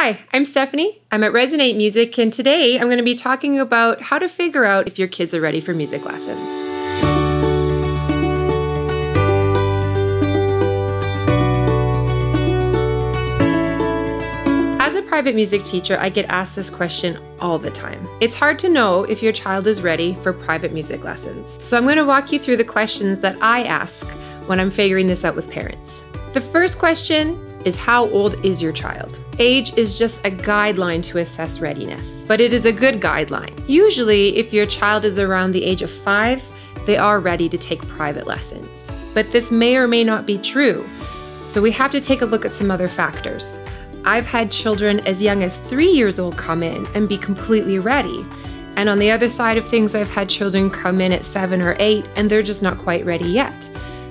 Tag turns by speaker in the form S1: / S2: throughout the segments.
S1: Hi, I'm Stephanie. I'm at Resonate Music, and today I'm going to be talking about how to figure out if your kids are ready for music lessons. As a private music teacher, I get asked this question all the time. It's hard to know if your child is ready for private music lessons. So I'm going to walk you through the questions that I ask when I'm figuring this out with parents. The first question is, how old is your child? Age is just a guideline to assess readiness, but it is a good guideline. Usually, if your child is around the age of 5, they are ready to take private lessons. But this may or may not be true, so we have to take a look at some other factors. I've had children as young as 3 years old come in and be completely ready. And on the other side of things, I've had children come in at 7 or 8 and they're just not quite ready yet.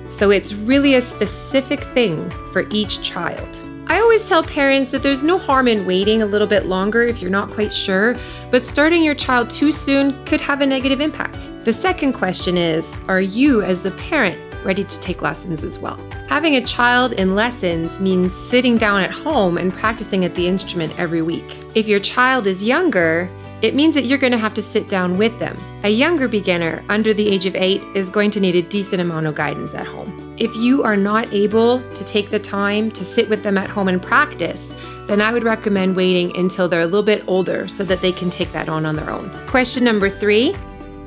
S1: So it's really a specific thing for each child. I always tell parents that there's no harm in waiting a little bit longer if you're not quite sure, but starting your child too soon could have a negative impact. The second question is, are you as the parent ready to take lessons as well? Having a child in lessons means sitting down at home and practicing at the instrument every week. If your child is younger, it means that you're going to have to sit down with them. A younger beginner under the age of 8 is going to need a decent amount of guidance at home. If you are not able to take the time to sit with them at home and practice, then I would recommend waiting until they're a little bit older so that they can take that on their own. Question number 3,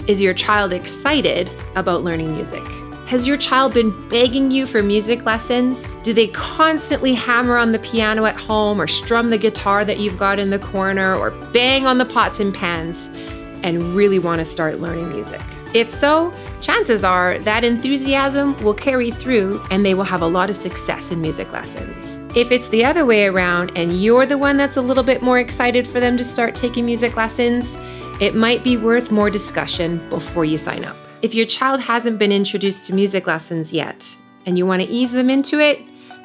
S1: is your child excited about learning music? Has your child been begging you for music lessons? Do they constantly hammer on the piano at home or strum the guitar that you've got in the corner or bang on the pots and pans and really want to start learning music? If so, chances are that enthusiasm will carry through and they will have a lot of success in music lessons. If it's the other way around and you're the one that's a little bit more excited for them to start taking music lessons, it might be worth more discussion before you sign up. If your child hasn't been introduced to music lessons yet and you want to ease them into it,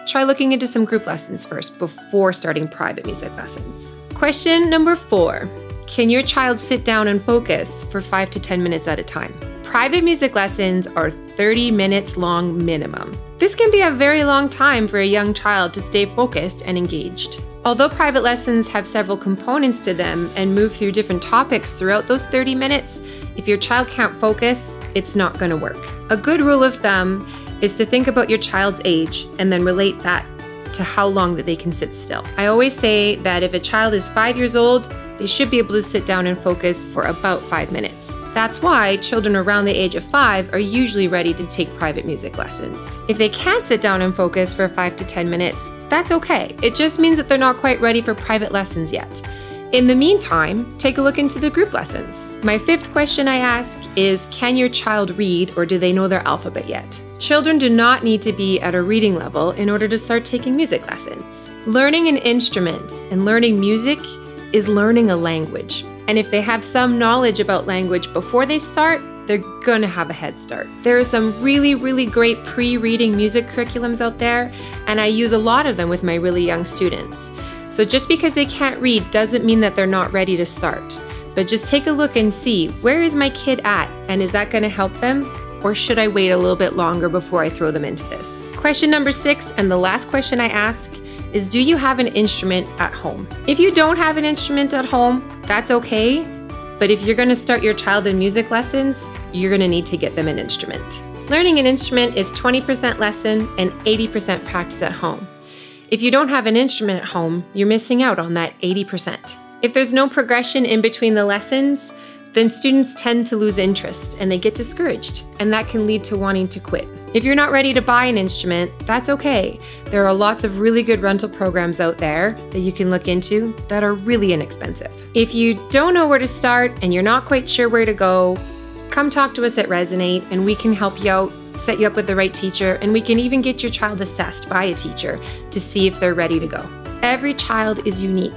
S1: try looking into some group lessons first before starting private music lessons. Question number 4, can your child sit down and focus for 5 to 10 minutes at a time? Private music lessons are 30 minutes long minimum. This can be a very long time for a young child to stay focused and engaged. Although private lessons have several components to them and move through different topics throughout those 30 minutes, if your child can't focus, it's not going to work. A good rule of thumb is to think about your child's age and then relate that to how long that they can sit still. I always say that if a child is 5 years old, they should be able to sit down and focus for about 5 minutes. That's why children around the age of 5 are usually ready to take private music lessons. If they can't sit down and focus for 5 to 10 minutes, that's okay. It just means that they're not quite ready for private lessons yet. In the meantime, take a look into the group lessons. My 5th question I ask is, can your child read or do they know their alphabet yet? Children do not need to be at a reading level in order to start taking music lessons. Learning an instrument and learning music is learning a language. And if they have some knowledge about language before they start, they're gonna have a head start. There are some really great pre-reading music curriculums out there, and I use a lot of them with my really young students. So just because they can't read doesn't mean that they're not ready to start. But just take a look and see, where is my kid at? And is that gonna help them? Or should I wait a little bit longer before I throw them into this? Question number 6, and the last question I ask, is, do you have an instrument at home? If you don't have an instrument at home, that's okay. But if you're gonna start your child in music lessons, you're gonna need to get them an instrument. Learning an instrument is 20% lesson and 80% practice at home. If you don't have an instrument at home, you're missing out on that 80%. If there's no progression in between the lessons, then students tend to lose interest and they get discouraged, and that can lead to wanting to quit. If you're not ready to buy an instrument, that's okay. There are lots of really good rental programs out there that you can look into that are really inexpensive. If you don't know where to start and you're not quite sure where to go, come talk to us at Resonate and we can help you out, set you up with the right teacher, and we can even get your child assessed by a teacher to see if they're ready to go. Every child is unique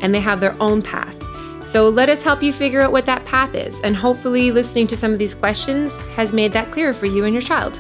S1: and they have their own path. So let us help you figure out what that path is, and hopefully listening to some of these questions has made that clearer for you and your child.